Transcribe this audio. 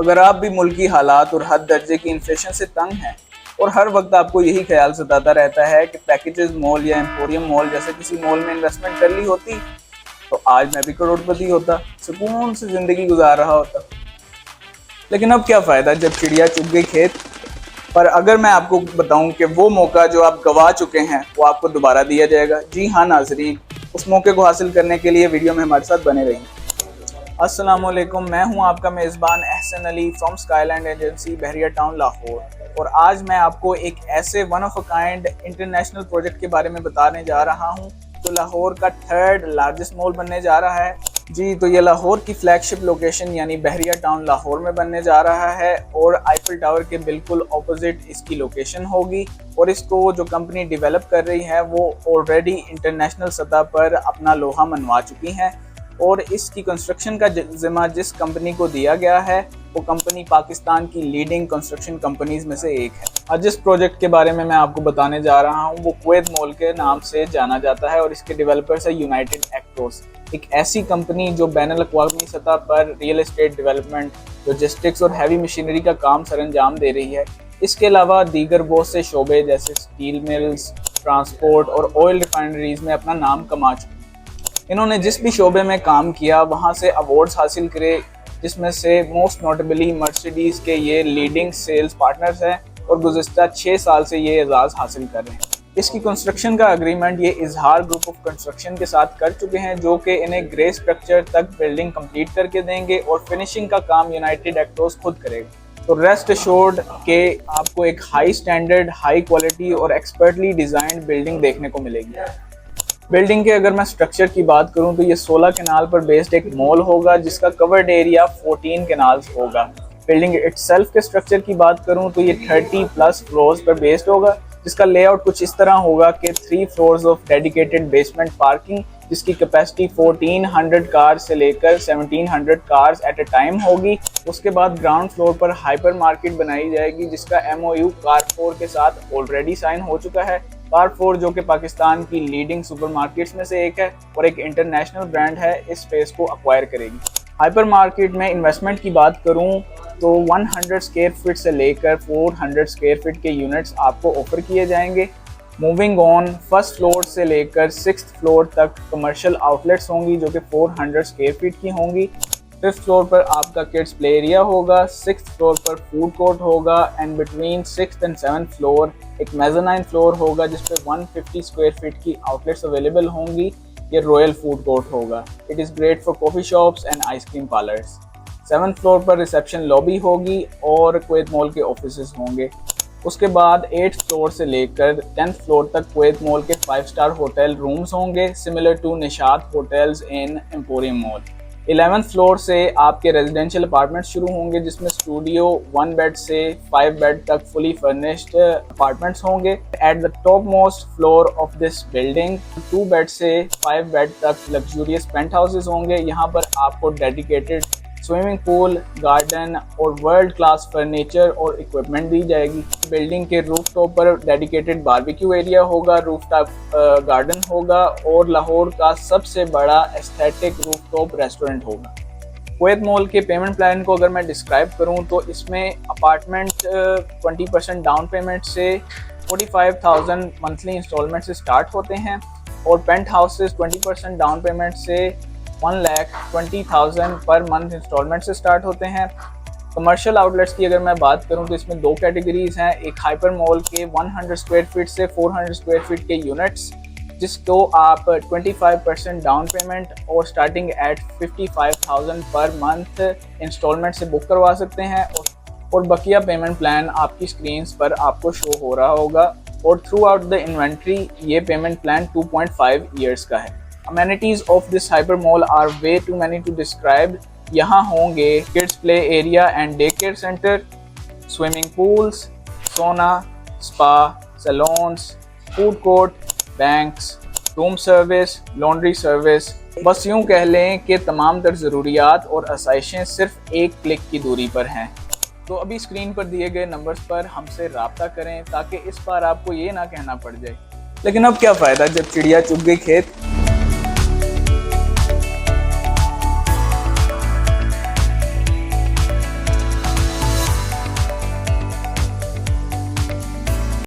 अगर आप भी मुल्की हालात और हद दर्जे की इन्फ्लेशन से तंग हैं और हर वक्त आपको यही ख्याल सताता रहता है कि पैकेजेस मॉल या एम्पोरियम मॉल जैसे किसी मॉल में इन्वेस्टमेंट कर ली होती तो आज मैं भी करोड़पति होता, सुकून से ज़िंदगी गुजार रहा होता। लेकिन अब क्या फ़ायदा जब चिड़िया चुग गई खेत। पर अगर मैं आपको बताऊं कि वो मौका जो आप गंवा चुके हैं वो आपको दोबारा दिया जाएगा। जी हाँ नाजरीन, उस मौके को हासिल करने के लिए वीडियो में हमारे साथ बने रहिए। अस्सलामुअलैकुम, मैं हूं आपका मेज़बान Ehsan Ali from Skyland agency Bahria town Lahore. और आज मैं आपको एक ऐसे one of a kind international project के बारे में बताने जा रहा हूं जो लाहौर का 3rd लार्जेस्ट मॉल बनने जा रहा है। जी, तो ये लाहौर की फ्लैगशिप लोकेशन यानी बहरिया टाउन लाहौर में बनने जा रहा है और आईफिल टावर के बिल्कुल ऑपोजिट इसकी लोकेशन होगी। और इसको जो कंपनी डेवलप कर रही है वो ऑलरेडी इंटरनेशनल सतह पर अपना लोहा मनवा चुकी हैं और इसकी कंस्ट्रक्शन का जिम्मा जिस कंपनी को दिया गया है वो कंपनी पाकिस्तान की लीडिंग कंस्ट्रक्शन कंपनीज में से एक है। आज जिस प्रोजेक्ट के बारे में मैं आपको बताने जा रहा हूँ वो कुवैत मॉल के नाम से जाना जाता है और इसके डेवलपर्स है यूनाइटेड एक्टर्स, एक ऐसी कंपनी जो बैनुल अक़वामी सतह पर रियल एस्टेट डेवलपमेंट, लॉजिस्टिक्स और हैवी मशीनरी का काम सरअंजाम दे रही है। इसके अलावा दीगर बहुत से शोबे जैसे स्टील मिल्स, ट्रांसपोर्ट और ऑयल रिफाइनरीज में अपना नाम कमा चुके हैं। इन्होंने जिस भी शोबे में काम किया वहाँ से अवार्ड्स हासिल करे, जिसमें से मोस्ट नोटेबली मर्सिडीज़ के ये लीडिंग सेल्स पार्टनर्स हैं और गुज़िश्ता 6 साल से ये एजाज़ हासिल कर रहे हैं। इसकी कंस्ट्रक्शन का एग्रीमेंट ये इजहार ग्रुप ऑफ कंस्ट्रक्शन के साथ कर चुके हैं जो कि इन्हें ग्रे स्ट्रक्चर तक बिल्डिंग कंप्लीट करके देंगे और फिनिशिंग का काम यूनाइटेड एक्टर्स खुद करेगा। तो रेस्ट एश्योर्ड के आपको एक हाई स्टैंडर्ड, हाई क्वालिटी और एक्सपर्टली डिज़ाइंड बिल्डिंग देखने को मिलेगी। बिल्डिंग के अगर मैं स्ट्रक्चर की बात करूं तो ये 16 कैनाल पर बेस्ड एक मॉल होगा जिसका कवर्ड एरिया 14 कैनाल्स होगा। बिल्डिंग इटसेल्फ के स्ट्रक्चर की बात करूं तो ये 30+ फ्लोर्स पर बेस्ड होगा जिसका लेआउट कुछ इस तरह होगा कि 3 floors of dedicated basement parking जिसकी कैपेसिटी 1400 कार्स से लेकर 1700 कार्स एट अ टाइम होगी। उसके बाद ग्राउंड फ्लोर पर हाइपर मार्केट बनाई जाएगी जिसका MOU कारफोर के साथ ऑलरेडी साइन हो चुका है। कारफोर जो कि पाकिस्तान की लीडिंग सुपरमार्केट्स में से एक है और एक इंटरनेशनल ब्रांड है, इस स्पेस को अक्वायर करेगी। हाइपर मार्केट में इन्वेस्टमेंट की बात करूं तो 100 स्क्वायर फीट से लेकर 400 स्क्वायर फीट के यूनिट्स आपको ऑफर किए जाएंगे। मूविंग ऑन, फर्स्ट फ्लोर से लेकर 6th फ्लोर तक कमर्शियल आउटलेट्स होंगी जो कि 400 स्क्वायर फीट की होंगी। 5th फ्लोर पर आपका किड्स प्ले एरिया होगा, 6th फ्लोर पर फूड कोर्ट होगा and between 6th and 7th floor एक मेज़ानाइन फ्लोर होगा जिस पे 150 स्क्वायर फीट की आउटलेट्स अवेलेबल होंगी। ये रॉयल फूड कोर्ट होगा। It is great for coffee shops and ice cream parlours. 7th floor पर रिसेप्शन लॉबी होगी और कुवैत मॉल के ऑफिसेज होंगे। उसके बाद 8th फ्लोर से लेकर 10th फ्लोर तक कुवैत मॉल के 5 स्टार होटल रूम्स होंगे similar to Nishat hotels in Emporium mall. 11th floor से आपके रेजिडेंशियल अपार्टमेंट शुरू होंगे जिसमें स्टूडियो 1 बेड से 5 बेड तक फुली फर्निश्ड अपार्टमेंट्स होंगे। At the top most floor of this building 2 bed से 5 बेड तक लग्जूरियस पेंट हाउसेज होंगे। यहाँ पर आपको डेडिकेटेड स्विमिंग पूल, गार्डन और वर्ल्ड क्लास फर्नीचर और इक्विपमेंट दी जाएगी। बिल्डिंग के रूफ टॉप पर डेडिकेटेड बारबेक्यू एरिया होगा, रूफ टॉप गार्डन होगा और लाहौर का सबसे बड़ा एस्थेटिक रूफ टॉप रेस्टोरेंट होगा। कुवैत मॉल के पेमेंट प्लान को अगर मैं डिस्क्राइब करूं तो इसमें अपार्टमेंट 20% डाउन पेमेंट से 45,000 मंथली इंस्टॉलमेंट से स्टार्ट होते हैं और पेंट हाउसेज 20% डाउन पेमेंट से 1,20,000 पर मंथ इंस्टॉलमेंट से स्टार्ट होते हैं। कमर्शियल आउटलेट्स की अगर मैं बात करूं तो इसमें 2 कैटेगरीज हैं। एक हाइपर मॉल के 100 स्क्वायर फीट से 400 स्क्वायर फीट के यूनिट्स जिसको आप 25% डाउन पेमेंट और starting at 55,000 per month instalment से बुक करवा सकते हैं और बकिया पेमेंट प्लान आपकी स्क्रीन्स पर आपको शो हो रहा होगा। और थ्रू आउट द इन्वेंट्री ये पेमेंट प्लान 2.5 ईयर्स का है। Amenities of this hyper mall are way too many to describe। यहाँ होंगे kids play area and daycare center, swimming pools, sauna, spa, salons, food court, banks, room service, laundry service। बस यूँ कह लें कि तमाम तर ज़रूरियात और आसाइशें सिर्फ एक क्लिक की दूरी पर हैं। तो अभी स्क्रीन पर दिए गए नंबर्स पर हमसे रब्ता करें ताकि इस बार आपको ये ना कहना पड़ जाए लेकिन अब क्या फ़ायदा जब चिड़िया चुग गई खेत।